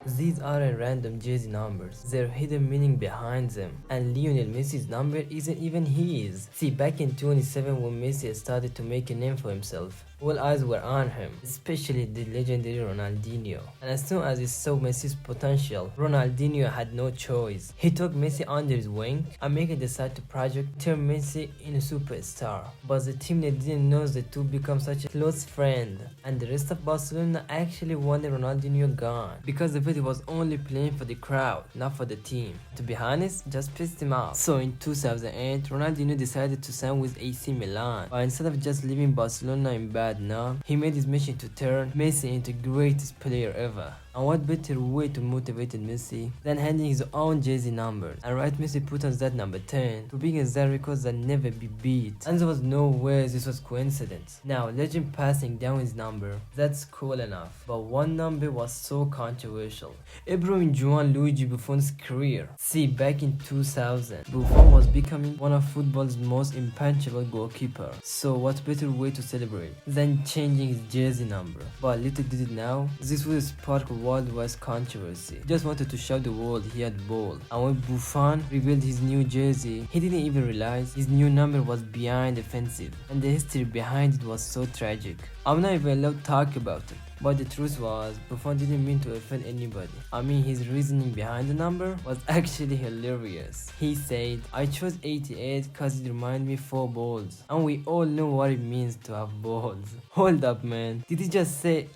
These aren't random jersey numbers, they're hidden meaning behind them. And Lionel Messi's number isn't even his. See, back in 27 when Messi started to make a name for himself, all eyes were on him, especially the legendary Ronaldinho. And as soon as he saw Messi's potential, Ronaldinho had no choice. He took Messi under his wing and made a decide to project turn Messi into a superstar. But the team didn't know the two become such a close friend, and the rest of Barcelona actually wanted Ronaldinho gone because the he was only playing for the crowd, not for the team. To be honest, just pissed him off. So in 2008, Ronaldinho decided to sign with AC Milan. But instead of just leaving Barcelona in bad now, he made his mission to turn Messi into the greatest player ever. And what better way to motivate Messi than handing his own jersey numbers? And right, Messi put on that number 10 to begin that record that never be beat. And there was no way this was coincidence. Now, legend passing down his number, that's cool enough. But one number was so controversial. Improving Juan Luigi Buffon's career. See, back in 2000, Buffon was becoming one of football's most impenetrable goalkeepers. So what better way to celebrate than changing his jersey number? But little did it now, this would spark worldwide controversy. He just wanted to show the world he had ball. And when Buffon revealed his new jersey, he didn't even realize his new number was beyond offensive, and the history behind it was so tragic. I'm not even allowed to talk about it. But the truth was, Buffon didn't mean to offend anybody. I mean, his reasoning behind the number was actually hilarious. He said, I chose 88 cause it reminded me 4 balls. And we all know what it means to have balls. Hold up, man. Did he just say,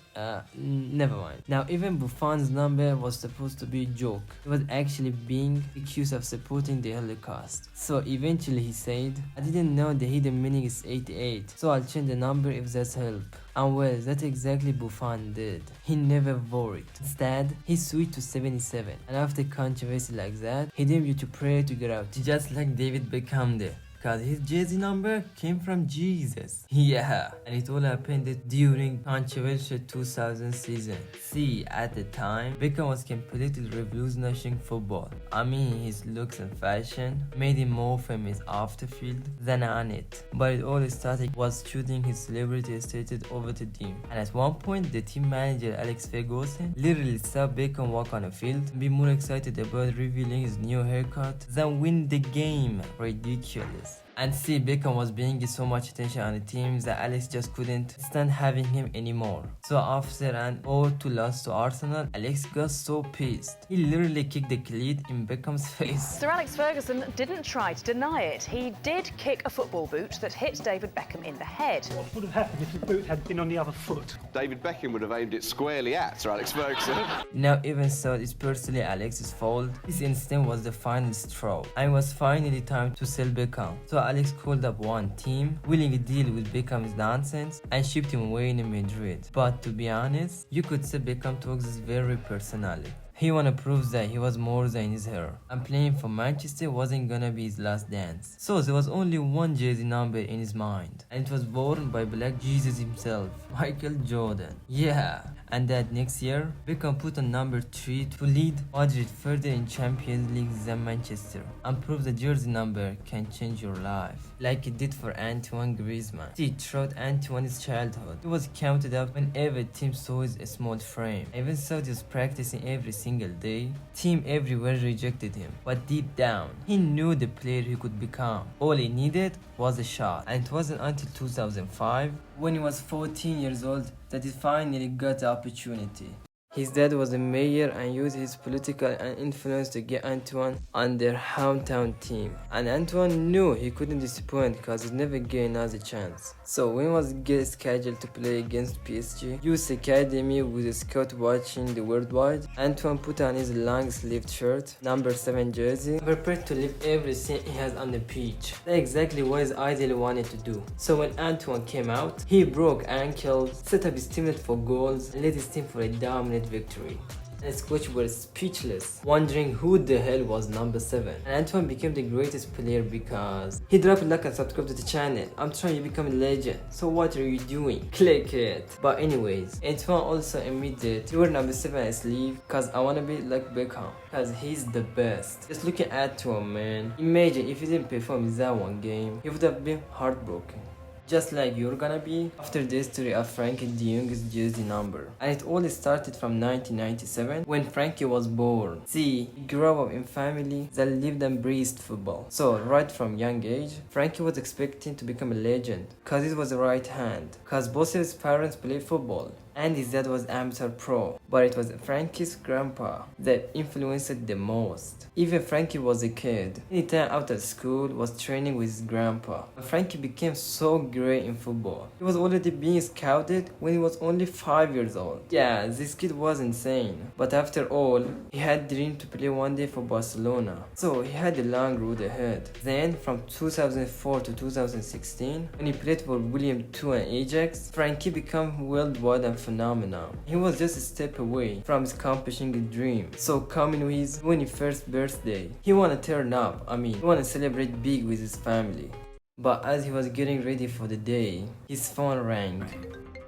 never mind. Now, even Buffon's number was supposed to be a joke. He was actually being accused of supporting the Holocaust. So eventually he said, I didn't know the hidden meaning is 88, so I'll change the number if that's help. And well, that's exactly Buffon did. He never worried. Instead, he switched to 77. And after controversy like that, he didn't need to pray to get out. Just like David Beckham did. Because his jersey number came from Jesus. Yeah, and it all happened during controversial 2000 season. See, at the time, Beckham was completely revolutionizing football. I mean, his looks and fashion made him more famous off the field than on it. But it all started was shooting his celebrity status over the team. And at one point, the team manager Alex Ferguson literally saw Beckham walk on the field and be more excited about revealing his new haircut than win the game. Ridiculous. And see, Beckham was bringing so much attention on the team that Alex just couldn't stand having him anymore. So after an 0-2 loss to Arsenal, Alex got so pissed. He literally kicked the cleat in Beckham's face. Sir Alex Ferguson didn't try to deny it. He did kick a football boot that hit David Beckham in the head. What would have happened if the boot had been on the other foot? David Beckham would have aimed it squarely at Sir Alex Ferguson. Now, even so, it's personally Alex's fault. This incident was the final straw, and it was finally time to sell Beckham. So Alex called up one team, willing to deal with Beckham's nonsense, and shipped him away in Madrid. But to be honest, you could say Beckham took this very personally. He wanna prove that he was more than his hair, and playing for Manchester wasn't gonna be his last dance. So there was only one jersey number in his mind, and it was worn by Black Jesus himself, Michael Jordan. Yeah, and that next year, Beckham put on number 3 to lead Madrid further in Champions League than Manchester, and prove the jersey number can change your life, like it did for Antoine Griezmann. See, throughout Antoine's childhood, he was counted out whenever team saw his small frame. Even so, he was practicing every single day. Team everywhere rejected him, but deep down, he knew the player he could become. All he needed was a shot, and it wasn't until 2005, when he was 14 years old, that he finally got the opportunity. His dad was a mayor and used his political influence to get Antoine on their hometown team. And Antoine knew he couldn't disappoint because he'd never get another chance. So when he was scheduled to play against PSG, Youth Academy with a scout watching the worldwide, Antoine put on his long-sleeved shirt, number 7 jersey, prepared to leave everything he has on the pitch. That's exactly what his idol wanted to do. So when Antoine came out, he broke ankles, set up his teammates for goals, and led his team for a dominant victory. And his coach was speechless, wondering who the hell was number 7. And Antoine became the greatest player because he dropped a like and subscribe to the channel. I'm trying to become a legend, so what are you doing? Click it. But anyways, Antoine also admitted he wore number 7 on his sleeve cause I wanna be like Beckham, cause he's the best. Just looking at Antoine, man. Imagine if he didn't perform in that one game, he would have been heartbroken. just like you're gonna be, after the history of Frankie de Jong's jersey number. And it all started from 1997 when Frankie was born. See, he grew up in a family that lived and breathed football. So right from young age, Frankie was expecting to become a legend, cause it was a right hand, cause both of his parents played football and his dad was amateur pro, but it was Frankie's grandpa that influenced the most. Even Frankie was a kid. Anytime after school was training with his grandpa. Frankie became so great in football. He was already being scouted when he was only 5 years old. Yeah, this kid was insane. But after all, he had dreamed to play one day for Barcelona. So he had a long road ahead. Then from 2004 to 2016, when he played for William II and Ajax, Frankie became worldwide and phenomenon. He was just a step away from accomplishing a dream. So coming with his 21st birthday, he wanna turn up. He wanna celebrate big with his family. But as he was getting ready for the day, his phone rang.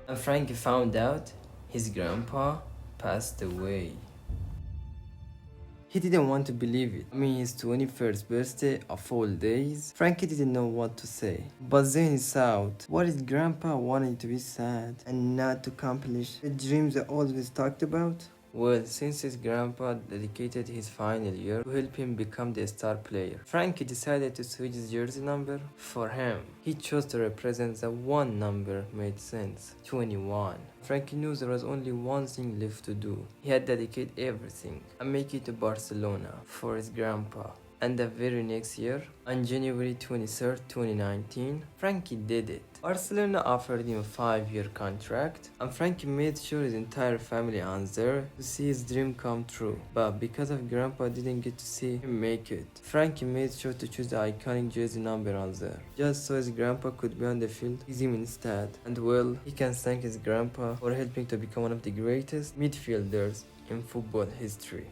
And Frankie found out his grandpa passed away. He didn't want to believe it. His 21st birthday of all days. Frankie didn't know what to say. But then he thought, what if grandpa wanted to be sad and not to accomplish the dreams they always talked about? Well, since his grandpa dedicated his final year to help him become the star player, Frankie decided to switch his jersey number. For him, he chose to represent the one number made sense, 21. Frankie knew there was only one thing left to do. He had dedicated everything and make it to Barcelona for his grandpa. And the very next year, on January 23rd, 2019, Frankie did it. Barcelona offered him a 5-year contract, and Frankie made sure his entire family was there to see his dream come true. But because of Grandpa didn't get to see him make it, Frankie made sure to choose the iconic jersey number on there, just so his grandpa could be on the field with him instead. And well, he can thank his grandpa for helping to become one of the greatest midfielders in football history.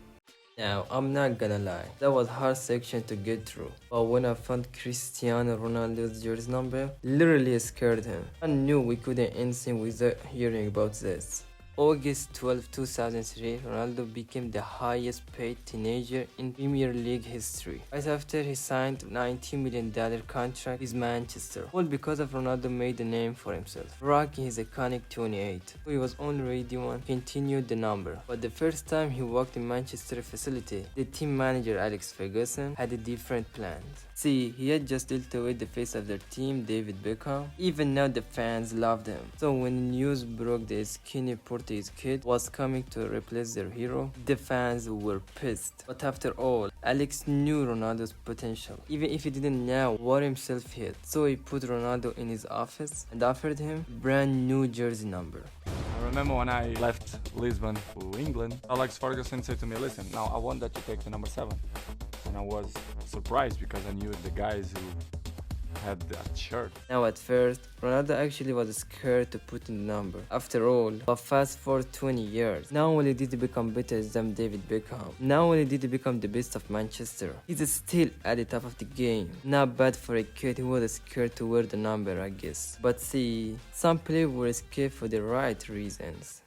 Now, I'm not gonna lie, that was a hard section to get through, but when I found Cristiano Ronaldo's jersey number, literally scared him. I knew we couldn't end anything without hearing about this. August 12, 2003, Ronaldo became the highest paid teenager in Premier League history, right after he signed a $90 million contract with Manchester, all because of Ronaldo made a name for himself, rocking his iconic 28. So he was already one continued the number, but the first time he walked in Manchester facility, the team manager Alex Ferguson had a different plan. See, he had just dealt away the face of their team, David Beckham. Even now the fans loved him. So when news broke the skinny Portuguese kid was coming to replace their hero, the fans were pissed. But after all, Alex knew Ronaldo's potential, even if he didn't know what himself yet. So he put Ronaldo in his office and offered him a brand new jersey number. I remember when I left Lisbon to England, Alex Ferguson said to me, listen, now I want that you take the number 7. And I was surprised because I knew the guys who had that shirt. Now at first, Ronaldo actually was scared to put in the number. After all, but fast forward 20 years, not only did he become better than David Beckham, not only did he become the best of Manchester, he's still at the top of the game. Not bad for a kid who was scared to wear the number, I guess. But see, some players were scared for the right reasons.